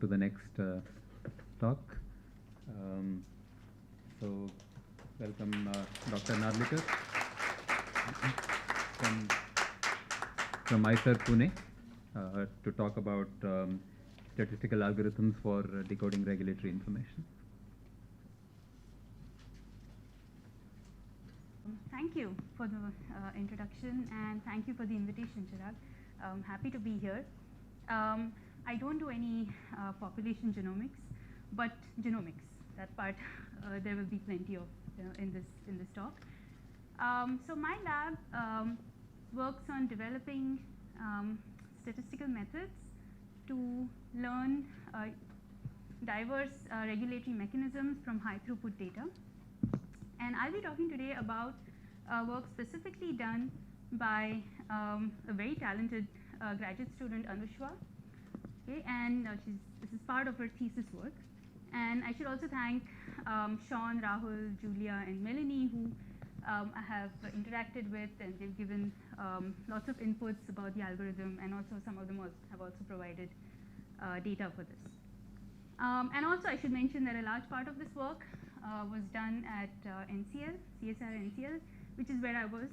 to the next talk. So, welcome Dr. Narlikar from ISER Pune to talk about statistical algorithms for decoding regulatory information. Thank you for the introduction, and thank you for the invitation, Chirag. Happy to be here. I don't do any population genomics, but genomics. That part there will be plenty of in this talk. So my lab works on developing statistical methods to learn diverse regulatory mechanisms from high throughput data. And I'll be talking today about work specifically done by a very talented graduate student, Anushwa. Okay, and this is part of her thesis work. And I should also thank Sean, Rahul, Julia, and Melanie, who I have interacted with, and they've given lots of inputs about the algorithm, and also some of them have also provided data for this. And also I should mention that a large part of this work was done at NCL, CSR NCL, which is where I was,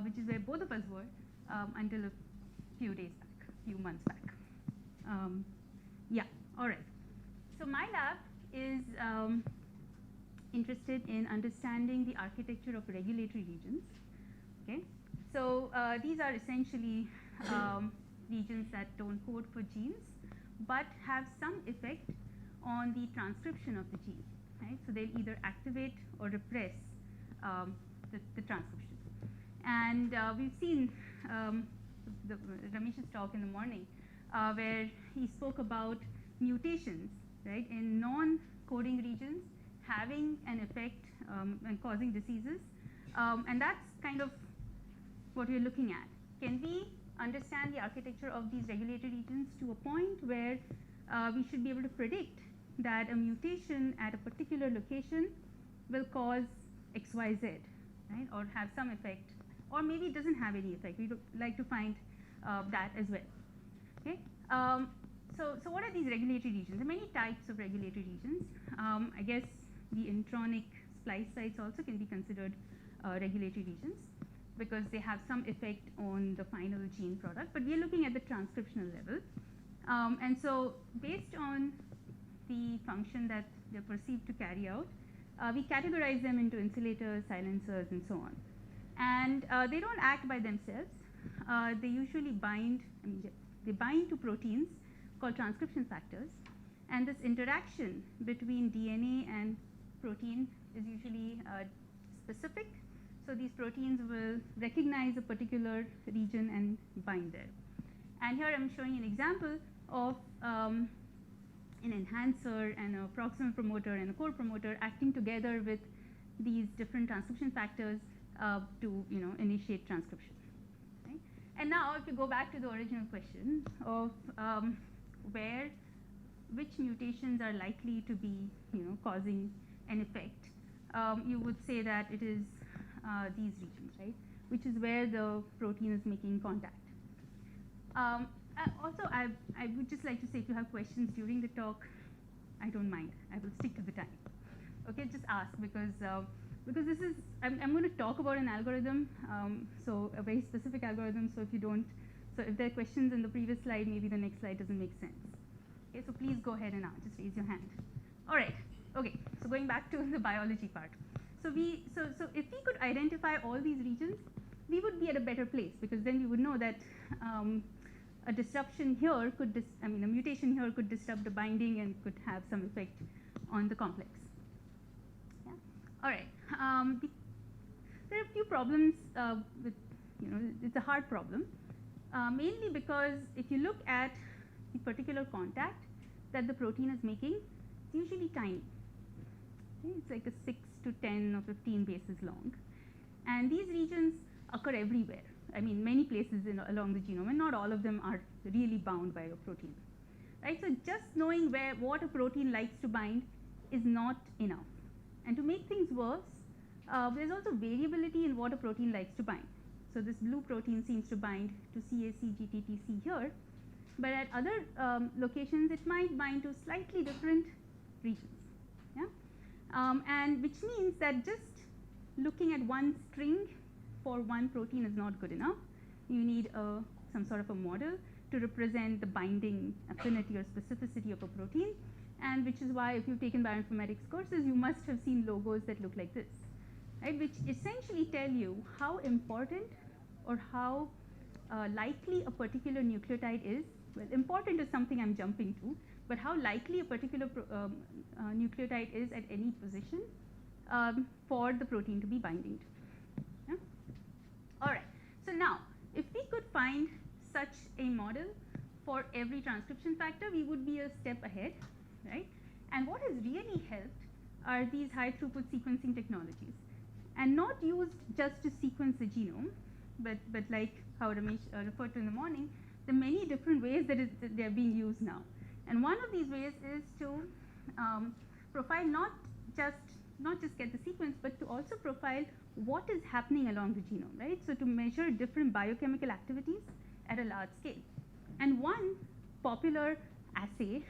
which is where both of us were until a few months back. Yeah, all right. So my lab is interested in understanding the architecture of regulatory regions. Okay, so these are essentially regions that don't code for genes, but have some effect on the transcription of the gene. Right? So they'll either activate or repress the transcription. And we've seen Ramesh's talk in the morning where he spoke about mutations, right, in non-coding regions having an effect and causing diseases. And that's kind of what we're looking at. Can we understand the architecture of these regulatory regions to a point where we should be able to predict that a mutation at a particular location will cause XYZ, right, or have some effect, or maybe it doesn't have any effect. We would like to find that as well. Okay. So what are these regulatory regions? There are many types of regulatory regions. I guess the intronic splice sites also can be considered regulatory regions because they have some effect on the final gene product. But we are looking at the transcriptional level. And so based on the function that they're perceived to carry out, we categorize them into insulators, silencers, and so on. And they don't act by themselves. They usually bind, they bind to proteins called transcription factors. And this interaction between DNA and protein is usually specific. So these proteins will recognize a particular region and bind there. And here I'm showing an example of an enhancer and a proximal promoter and a core promoter acting together with these different transcription factors to initiate transcription. Right? And now if you go back to the original question of which mutations are likely to be causing an effect, you would say that it is these regions, right, which is where the protein is making contact. Also, I would just like to say if you have questions during the talk, I don't mind. I will stick to the time. Okay, just ask because this is I'm going to talk about an algorithm, so a very specific algorithm. So if there are questions in the previous slide, maybe the next slide doesn't make sense. Okay, so please go ahead and just raise your hand. All right. Okay. So going back to the biology part. So if we could identify all these regions, we would be at a better place because then we would know that a disruption here could a mutation here could disrupt the binding and could have some effect on the complex. Yeah. All right. There are a few problems with it's a hard problem, mainly because if you look at the particular contact that the protein is making, it's usually tiny. Okay? It's like a 6 to 10 or 15 bases long, and these regions occur everywhere. I mean, many places along the genome, and not all of them are really bound by a protein. Right? So just knowing what a protein likes to bind is not enough. And to make things worse, there's also variability in what a protein likes to bind. So this blue protein seems to bind to CAC GTTC here, but at other locations it might bind to slightly different regions. Yeah? And which means that just looking at one string for one protein is not good enough. You need some sort of a model to represent the binding affinity or specificity of a protein, and which is why if you've taken bioinformatics courses, you must have seen logos that look like this, right? Which essentially tell you how important or how likely a particular nucleotide is. Well, important is something I'm jumping to, but how likely a particular nucleotide is at any position for the protein to be binding to. Yeah? All right. So now, if we could find such a model for every transcription factor, we would be a step ahead, right? And what has really helped are these high throughput sequencing technologies, and not used just to sequence the genome, but like how Ramesh referred to in the morning, the many different ways that they're being used now. And one of these ways is to profile not just get the sequence, but to also profile what is happening along the genome, right? So to measure different biochemical activities at a large scale. And one popular assay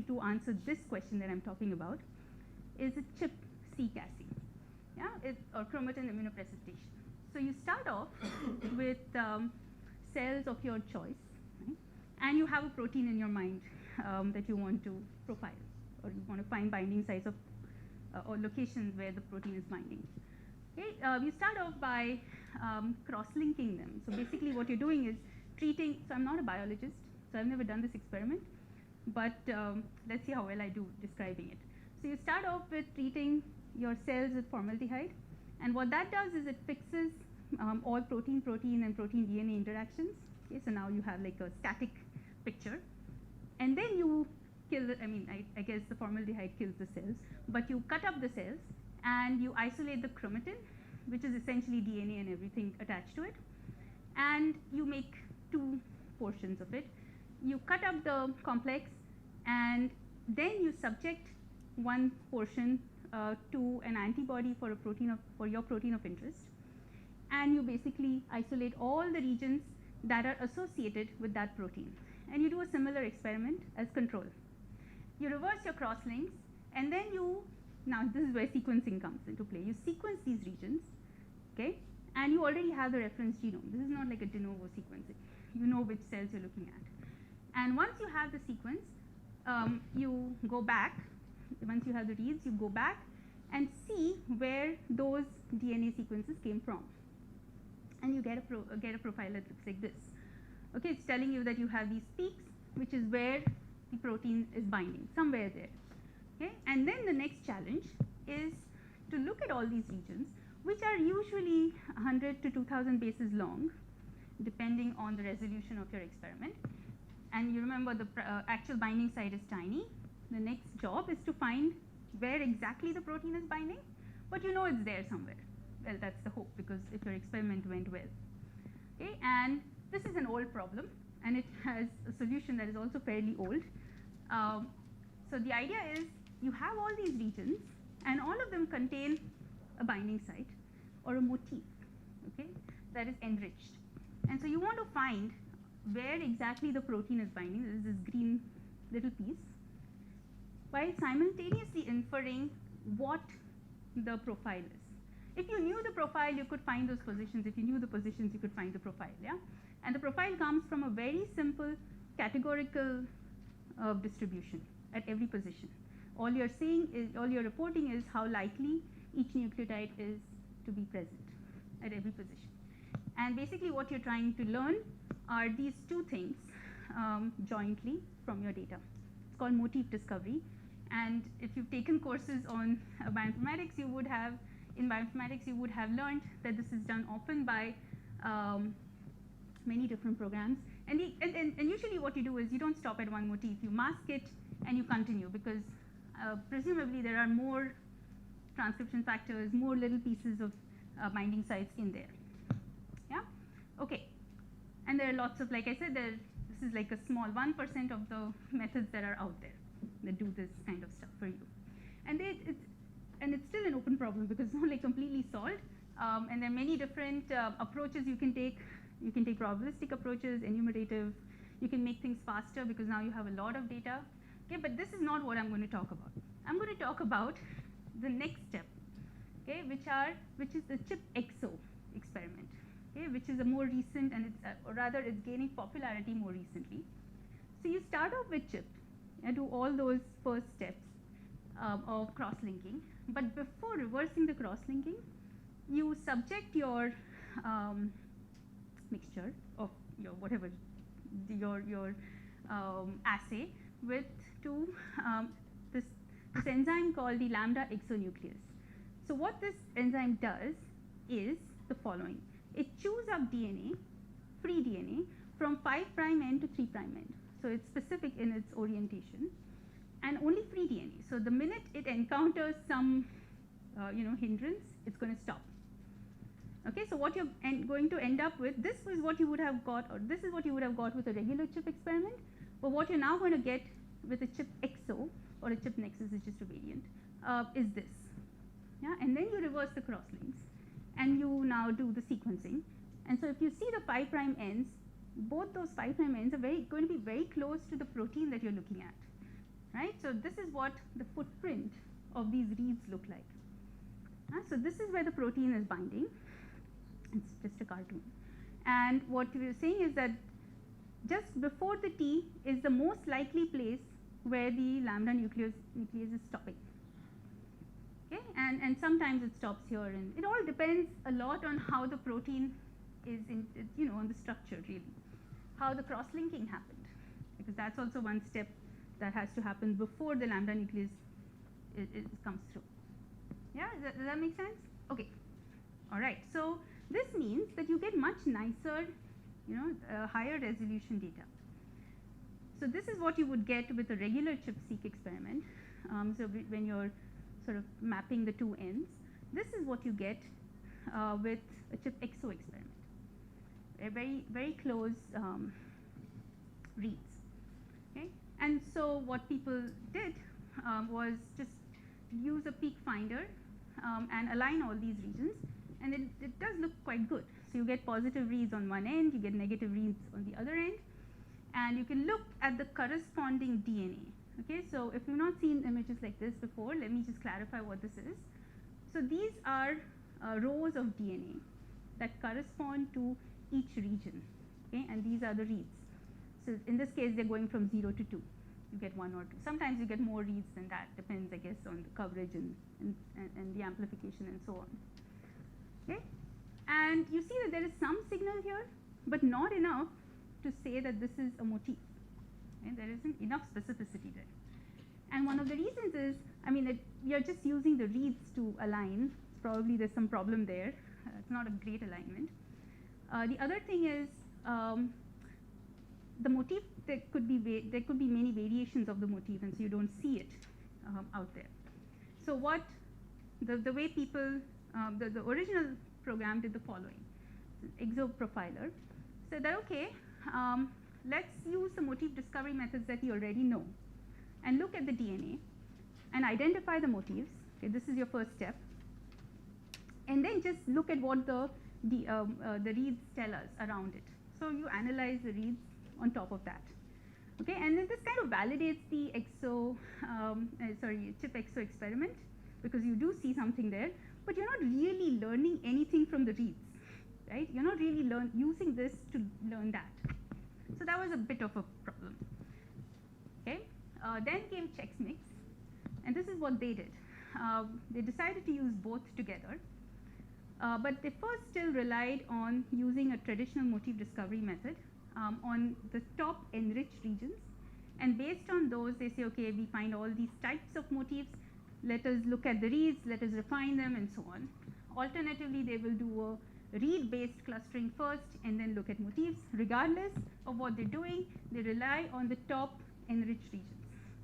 to answer this question that I'm talking about is a ChIP-seq assay, yeah, or chromatin immunoprecipitation. So you start off with cells of your choice, right? And you have a protein in your mind that you want to profile, or you want to find binding sites of or locations where the protein is binding. Okay, you start off by cross-linking them. So basically what you're doing is treating, so I'm not a biologist, so I've never done this experiment, but let's see how well I do describing it. So you start off with treating your cells with formaldehyde, and what that does is it fixes all protein-protein and protein-DNA interactions. Okay, so now you have like a static picture, and then you kill the, I guess the formaldehyde kills the cells, but you cut up the cells and you isolate the chromatin, which is essentially DNA and everything attached to it, and you make two portions of it. You cut up the complex, and then you subject one portion to an antibody for your protein of interest, and you basically isolate all the regions that are associated with that protein, and you do a similar experiment as control. You reverse your cross-links, and then now this is where sequencing comes into play. You sequence these regions, okay, and you already have the reference genome. This is not like a de novo sequencing. You know which cells you're looking at. And once you have the sequence, you go back. Once you have the reads, you go back and see where those DNA sequences came from. And you get a profile that looks like this. Okay, it's telling you that you have these peaks, which is where the protein is binding, somewhere there. Okay, and then the next challenge is to look at all these regions, which are usually 100 to 2,000 bases long, depending on the resolution of your experiment. And you remember the actual binding site is tiny. The next job is to find where exactly the protein is binding, but you know it's there somewhere. Well, that's the hope, because if your experiment went well. Okay, and this is an old problem, and it has a solution that is also fairly old. So the idea is you have all these regions, and all of them contain a binding site or a motif, okay, that is enriched. And so you want to find where exactly the protein is binding. This is this green little piece, while simultaneously inferring what the profile is. If you knew the profile, you could find those positions. If you knew the positions, you could find the profile, yeah? And the profile comes from a very simple categorical distribution at every position. All you're reporting is how likely each nucleotide is to be present at every position. And basically what you're trying to learn are these two things jointly from your data. It's called motif discovery. And if you've taken courses on bioinformatics, you would have learned that this is done often by many different programs. And usually what you do is you don't stop at one motif. You mask it and you continue, because presumably there are more transcription factors, more little pieces of binding sites in there. Yeah? Okay. And there are lots of, like I said, this is like a small 1% of the methods that are out there that do this kind of stuff for you. And it's still an open problem, because it's not like completely solved. And there are many different approaches you can take. You can take probabilistic approaches, enumerative. You can make things faster because now you have a lot of data. Okay, but this is not what I'm going to talk about. I'm going to talk about the next step, okay, which is the chip exo experiment, okay, which is a more recent, and or rather it's gaining popularity more recently. So you start off with chip and do all those first steps of cross-linking, but before reversing the cross-linking, you subject your mixture of your whatever your assay with to this enzyme called the lambda exonuclease. So what this enzyme does is the following: it chews up DNA, free DNA, from 5' end to 3' end. So it's specific in its orientation, and only free DNA. So the minute it encounters some hindrance, it's going to stop. Okay, so what you're going to end up with, this was what you would have got, or this is what you would have got with a regular chip experiment, but what you're now going to get with a chip exo, or a chip nexus is just a variant, is this. Yeah, and then you reverse the crosslinks, and you now do the sequencing. And so if you see the 5' ends, both those 5' ends are going to be very close to the protein that you're looking at, right? So this is what the footprint of these reads look like. So this is where the protein is binding. It's just a cartoon. And what we're saying is that just before the T is the most likely place where the lambda nuclease is stopping. Okay, and sometimes it stops here, and it all depends a lot on how the protein is in, on the structure really, how the cross-linking happened, because that's also one step that has to happen before the lambda nuclease comes through. Yeah, does that make sense? Okay, all right. So this means that you get much nicer, higher resolution data. So this is what you would get with a regular chip-seq experiment. So when you're sort of mapping the two ends, this is what you get with a chip exo experiment. A very, very close reads. Okay? And so what people did was just use a peak finder and align all these regions, and it does look quite good. So you get positive reads on one end, you get negative reads on the other end, and you can look at the corresponding DNA. Okay, so if you've not seen images like this before, let me just clarify what this is. So these are rows of DNA that correspond to each region, okay, and these are the reads. So in this case, they're going from 0 to 2. You get 1 or 2. Sometimes you get more reads than that, depends, I guess, on the coverage and the amplification and so on. Okay, and you see that there is some signal here, but not enough to say that this is a motif. Okay? There isn't enough specificity there. And one of the reasons is, you're just using the reads to align. Probably there's some problem there. It's not a great alignment. The other thing is the motif. There could be many variations of the motif, and so you don't see it out there. So what the way people the original program did the following: exo profiler said that okay, let's use the motif discovery methods that you already know, and look at the DNA and identify the motifs. Okay, this is your first step, and then just look at what the reads tell us around it. So you analyze the reads on top of that. Okay, and then this kind of validates the chip exo experiment, because you do see something there, but you're not really learning anything from the reads, right? You're not really using this to learn that. So that was a bit of a problem. Okay, then came ChexMix, and this is what they did. They decided to use both together, but they first still relied on using a traditional motif discovery method on the top enriched regions, and based on those they say, okay, we find all these types of motifs, let us look at the reads, let us refine them, and so on. Alternatively, they will do a read-based clustering first and then look at motifs. Regardless of what they're doing, they rely on the top enriched regions.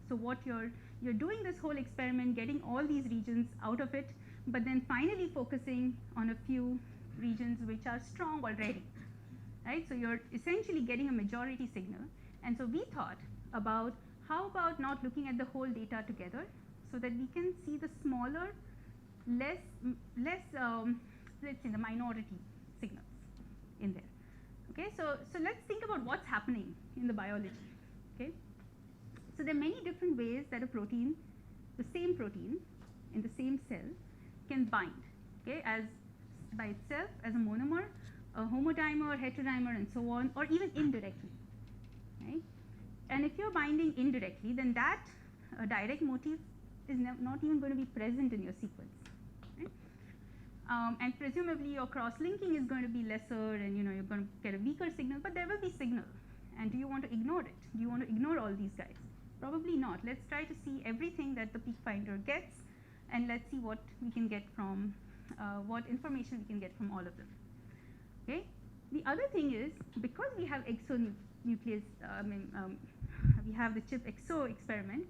So what you're doing this whole experiment, getting all these regions out of it, but then finally focusing on a few regions which are strong already. Right? So you're essentially getting a majority signal. And so we thought about, how about not looking at the whole data together, so that we can see the smaller, let's say the minority signals in there. Okay, so let's think about what's happening in the biology. Okay, so there are many different ways that a protein, the same protein in the same cell, can bind. Okay, as by itself as a monomer, a homodimer, heterodimer, and so on, or even indirectly. Right? And if you're binding indirectly, then that direct motif is not even going to be present in your sequence. Right? And presumably your cross-linking is going to be lesser, and you're going to get a weaker signal, but there will be signal. And do you want to ignore it? Do you want to ignore all these guys? Probably not. Let's try to see everything that the peak finder gets, and let's see what we can get from, what information we can get from all of them. Okay. The other thing is, because we have exonuclease, we have the chip exo experiment,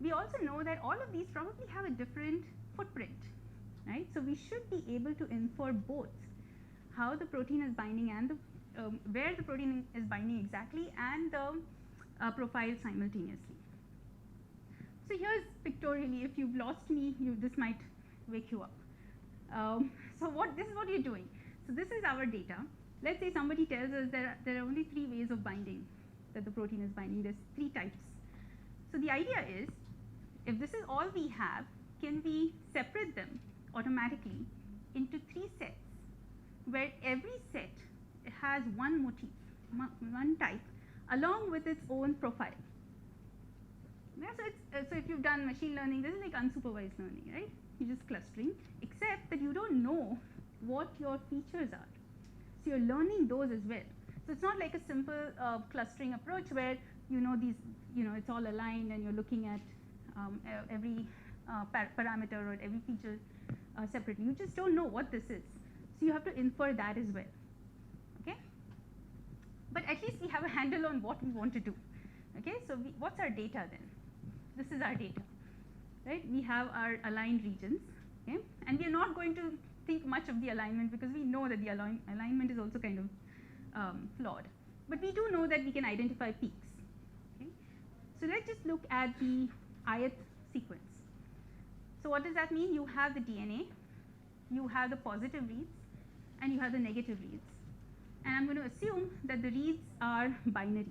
we also know that all of these probably have a different footprint, right? So we should be able to infer both how the protein is binding and the, where the protein is binding exactly, and the profile simultaneously. So here's pictorially, if you've lost me, this might wake you up. So this is what you're doing. So this is our data. Let's say somebody tells us there are only 3 ways of binding that the protein is binding. There's 3 types. So the idea is, if this is all we have, can we separate them automatically into 3 sets, where every set has one motif, one type, along with its own profile. Yeah, so if you've done machine learning, this is like unsupervised learning, right? You're just clustering, except that you don't know what your features are. So you're learning those as well. So it's not like a simple clustering approach where it's all aligned and you're looking at every parameter or every feature separately. You just don't know what this is. So you have to infer that as well. Okay? But at least we have a handle on what we want to do. Okay? So what's our data then? This is our data. Right? We have our aligned regions. Okay? And we are not going to think much of the alignment, because we know that the alignment is also kind of flawed. But we do know that we can identify peaks. Okay? So let's just look at the ith sequence. So what does that mean? You have the DNA, you have the positive reads, and you have the negative reads. And I'm going to assume that the reads are binary.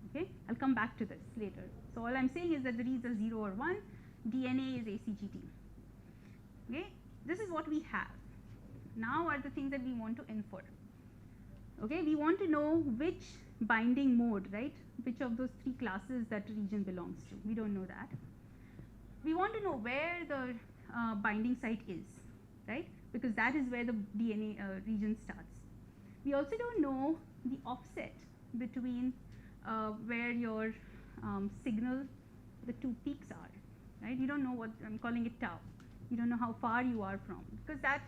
Okay? I'll come back to this later. So all I'm saying is that the reads are 0 or 1, DNA is ACGT. Okay? This is what we have. Now are the things that we want to infer. Okay? We want to know which binding mode, right? Which of those 3 classes that region belongs to. We don't know that. We want to know where the binding site is, right? Because that is where the DNA region starts. We also don't know the offset between where your signal, the 2 peaks are, right? You don't know what, I'm calling it tau. You don't know how far you are from, because that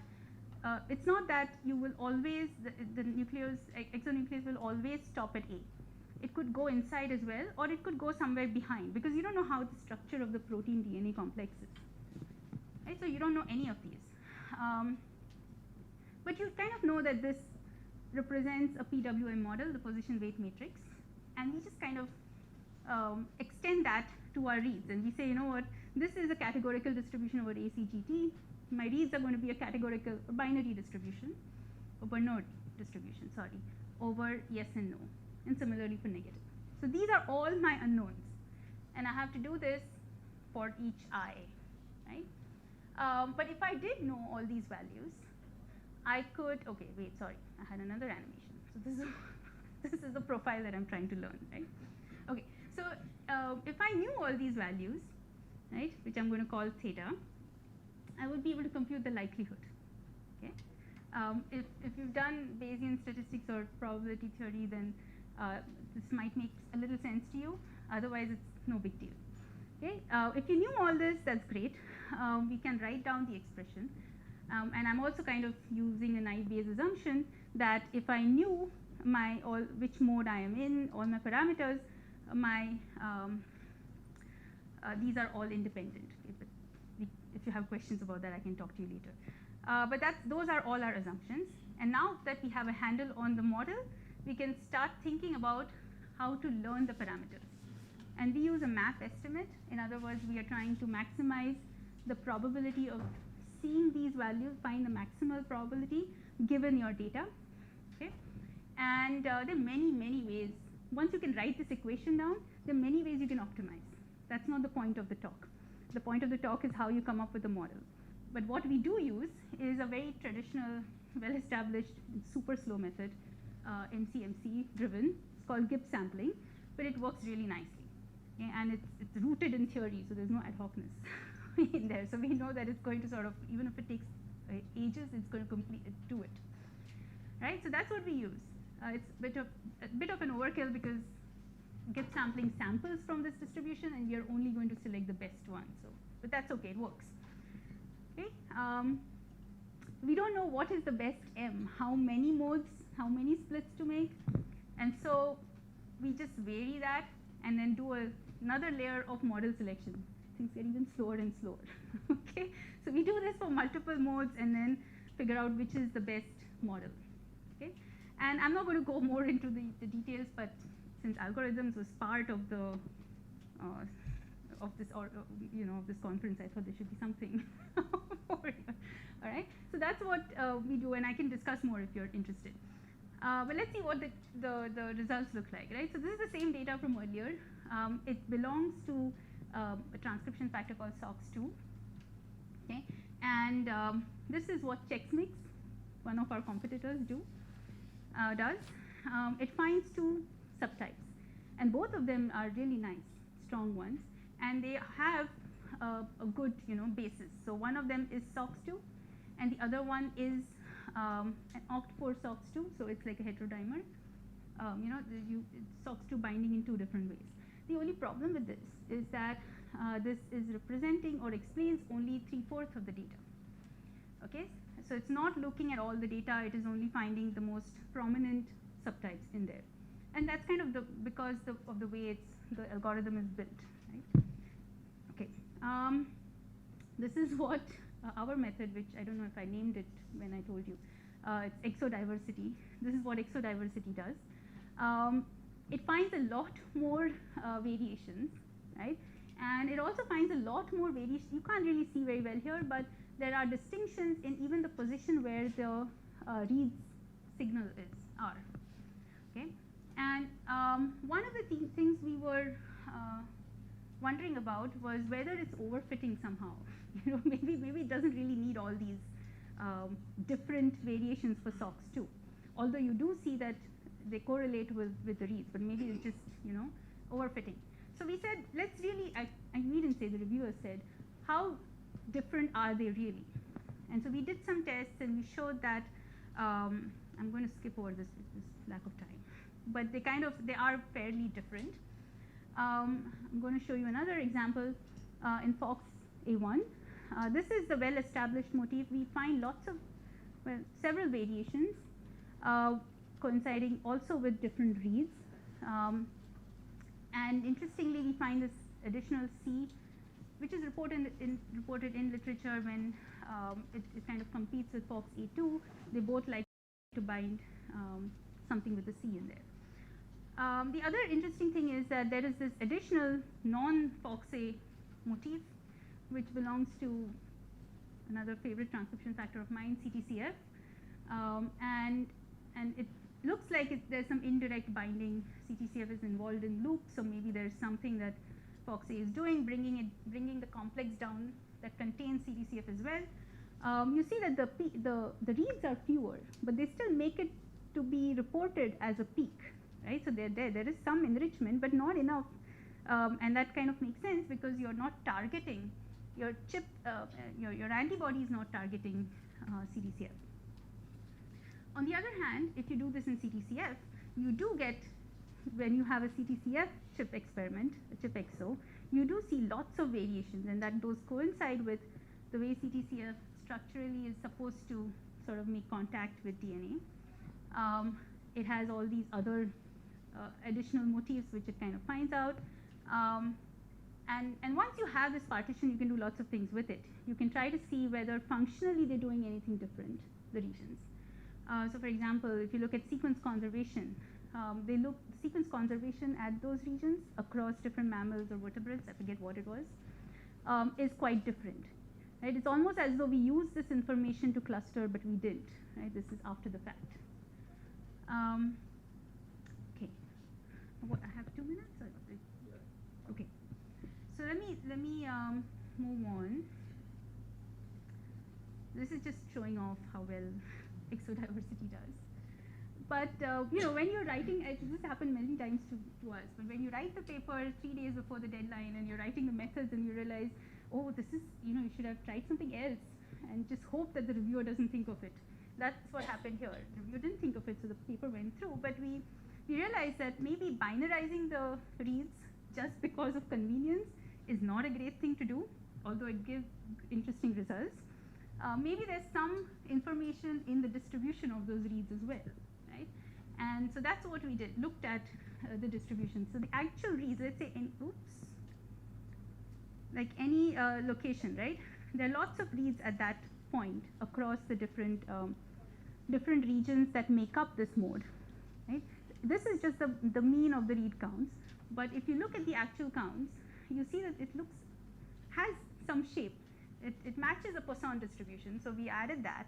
it's not that you will always, the exonuclease will always stop at A. It could go inside as well, or it could go somewhere behind, because you don't know how the structure of the protein DNA complex is. Right? So you don't know any of these. But you kind of know that this represents a PWM model, the position weight matrix, and we just kind of extend that to our reads, and we say, you know what, this is a categorical distribution over ACGT. My reads are going to be a categorical binary distribution, or Bernoulli distribution, sorry, over yes and no, and similarly for negative. So these are all my unknowns, and I have to do this for each I, right? But if I did know all these values, I could, okay, wait, sorry, I had another animation. So this is this is the profile that I'm trying to learn, right? Okay, so if I knew all these values, right, which I'm going to call theta, I would be able to compute the likelihood. Okay, if you've done Bayesian statistics or probability theory, then this might make a little sense to you. Otherwise, it's no big deal. Okay, if you knew all this, that's great. We can write down the expression, and I'm also kind of using a naive Bayes assumption that if I knew which mode I am in, all my parameters, these are all independent. Okay, but if you have questions about that, I can talk to you later. But those are all our assumptions. And now that we have a handle on the model, we can start thinking about how to learn the parameters. And we use a map estimate. In other words, we are trying to maximize the probability of seeing these values, find the maximal probability given your data. Okay? And there are many, many ways. Once you can write this equation down, there are many ways you can optimize. That's not the point of the talk. The point of the talk is how you come up with a model. But what we do use is a very traditional, well-established, super slow method, MCMC driven. It's called Gibbs sampling, but it works really nicely. Okay? And it's rooted in theory, so there's no ad hocness in there. So we know that it's going to sort of, even if it takes ages, it's going to complete do it. Right? So that's what we use. It's a bit of an overkill because Gibbs sampling samples from this distribution, and you're only going to select the best one. So, but that's okay, it works. Okay? We don't know what is the best M, how many modes, how many splits to make, and so we just vary that and then do another layer of model selection. Things get even slower and slower. Okay? So we do this for multiple modes and then figure out which is the best model. Okay? And I'm not going to go more into the details, but since algorithms was part of the of this this conference, I thought there should be something over here. All right. So that's what we do, and I can discuss more if you're interested. But let's see what the results look like. Right. So this is the same data from earlier. It belongs to a transcription factor called SOX2. Okay. And this is what ChexMix, one of our competitors, does. It finds two subtypes, and both of them are really nice, strong ones, and they have a good basis. So one of them is SOX2, and the other one is an oct4 SOX2, so it's like a heterodimer. SOX2 binding in two different ways. The only problem with this is that this is representing or explains only 3/4 of the data. Okay, so it's not looking at all the data, it is only finding the most prominent subtypes in there. And that's kind of because of the way the algorithm is built, right? Okay, this is what our method, which I don't know if I named it when I told you, it's exodiversity. This is what exodiversity does. It finds a lot more variations, right? And it also finds a lot more variations. You can't really see very well here, but there are distinctions in even the position where the reads signal are. Okay, and one of the things we were wondering about was whether it's overfitting somehow. Maybe it doesn't really need all these different variations for SOX2. Although you do see that they correlate with the reads, but maybe it's just overfitting. So we said, let's really, we didn't say, the reviewers said, how different are they really? And so we did some tests and we showed that, I'm going to skip over this lack of time, but they are fairly different. I'm going to show you another example in Fox A1. This is the well-established motif. We find lots of, several variations coinciding also with different reads. And interestingly, we find this additional C, which is reported in literature when it kind of competes with Fox A2. They both like to bind something with a C in there. The other interesting thing is that there is this additional non-Fox A motif, which belongs to another favorite transcription factor of mine, CTCF, and it looks like there's some indirect binding. CTCF is involved in loops, so maybe there's something that Fox A is doing, bringing the complex down that contains CTCF as well. You see that the reads are fewer, but they still make it to be reported as a peak, right? So there is some enrichment, but not enough, and that kind of makes sense because you're not targeting your chip, your antibody is not targeting CTCF. On the other hand, if you do this in CTCF, you do get, when you have a CTCF chip experiment, a chip exo, you do see lots of variations, and that those coincide with the way CTCF structurally is supposed to sort of make contact with DNA. It has all these other additional motifs which it kind of finds out. And once you have this partition, you can do lots of things with it. You can try to see whether functionally they're doing anything different, the regions. So for example, if you look at sequence conservation, they look sequence conservation at those regions across different mammals or vertebrates, I forget what it was, is quite different. Right? It's almost as though we used this information to cluster, but we didn't. Right? This is after the fact. Um, okay. What, I have 2 minutes? Or okay. So let me move on. This is just showing off how well exodiversity does. But when you're writing, this happened many times to us. But when you write the paper 3 days before the deadline, and you're writing the methods, and you realize, oh, this is, you should have tried something else, and just hope that the reviewer doesn't think of it. That's what happened here. The reviewer didn't think of it, so the paper went through. But we realized that maybe binarizing the reads just because of convenience is not a great thing to do, although it gives interesting results. Maybe there's some information in the distribution of those reads as well, right? And so that's what we did, looked at the distribution. So the actual reads, let's say, like any location, right? There are lots of reads at that point across the different regions that make up this mode, right? This is just the mean of the read counts. But if you look at the actual counts, you see that it has some shape. It matches a Poisson distribution, so we added that.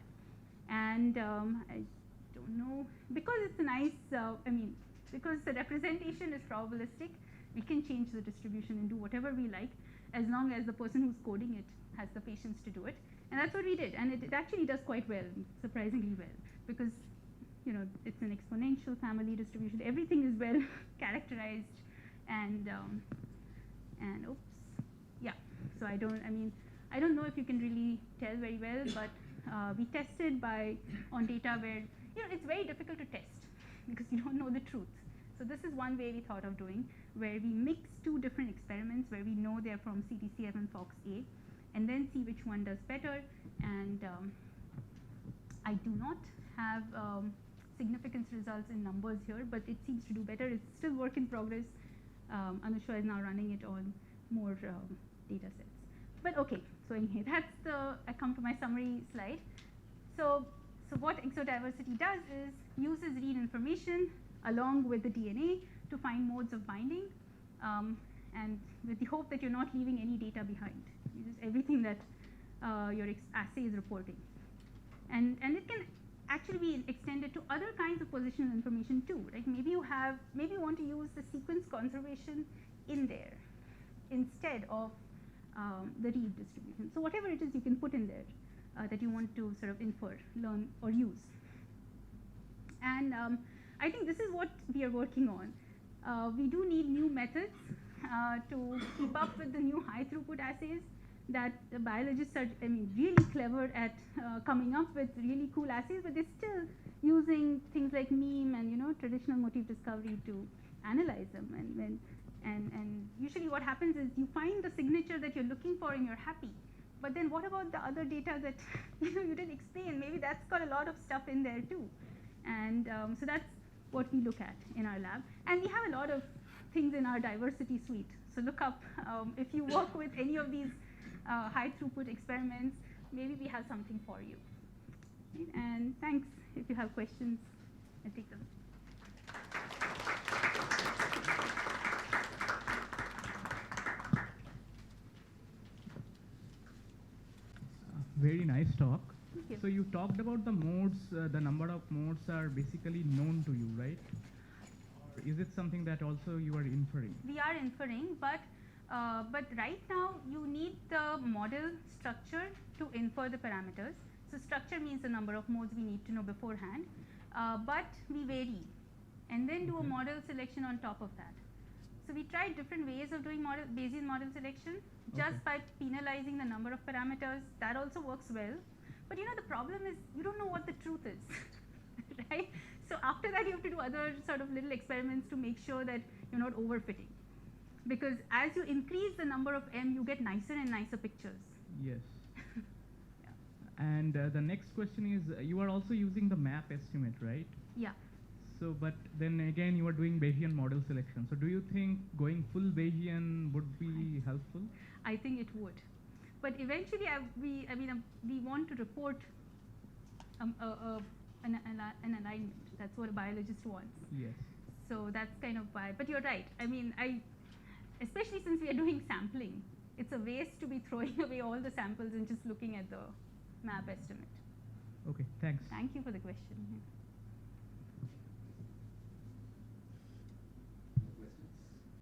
And I don't know, because it's a nice, because the representation is probabilistic, we can change the distribution and do whatever we like, as long as the person who's coding it has the patience to do it. And that's what we did, and it actually does quite well, surprisingly well, because it's an exponential family distribution. Everything is well characterized, and oops, yeah. So I don't know if you can really tell very well, but we tested on data where it's very difficult to test because you don't know the truth. So this is one way we thought of doing, where we mix 2 different experiments where we know they're from CTCF and FOX-A, and then see which one does better. And I do not have significance results in numbers here, but it seems to do better. It's still work in progress. Anusha is now running it on more data sets. But okay, so anyway, I come to my summary slide. So what exodiversity does is uses read information along with the DNA to find modes of binding, and with the hope that you're not leaving any data behind. Uses everything that your assay is reporting. And it can actually be extended to other kinds of positional information too. Like maybe you want to use the sequence conservation in there instead of the read distribution. So whatever it is you can put in there that you want to sort of infer, learn, or use. And I think this is what we are working on. We do need new methods to keep up with the new high throughput assays that the biologists are, really clever at coming up with really cool assays, but they're still using things like meme and traditional motif discovery to analyze them. And usually what happens is you find the signature that you're looking for and you're happy. But then what about the other data that you didn't explain? Maybe that's got a lot of stuff in there too. And so that's what we look at in our lab. And we have a lot of things in our diversity suite. So look up, if you work with any of these high throughput experiments, maybe we have something for you. Right? And thanks. If you have questions, I'll take them. Very nice talk. Thank you. So you talked about the modes, the number of modes are basically known to you, right? Or is it something that also you are inferring? We are inferring, but right now you need the model structure to infer the parameters. So structure means the number of modes we need to know beforehand, but we vary, and then do a model selection on top of that. So we tried different ways of doing Bayesian model selection, just by penalizing the number of parameters. That also works well. But the problem is you don't know what the truth is, right? So after that you have to do other sort of little experiments to make sure that you're not overfitting. Because as you increase the number of M, you get nicer and nicer pictures. Yes. Yeah. And the next question is, you are also using the map estimate, right? Yeah. So, but then again, you are doing Bayesian model selection. So do you think going full Bayesian would be helpful? I think it would. But eventually, we want to report an alignment. That's what a biologist wants. Yes. So that's kind of why. But you're right. Especially since we are doing sampling, it's a waste to be throwing away all the samples and just looking at the map estimate. Okay, thanks. Thank you for the question.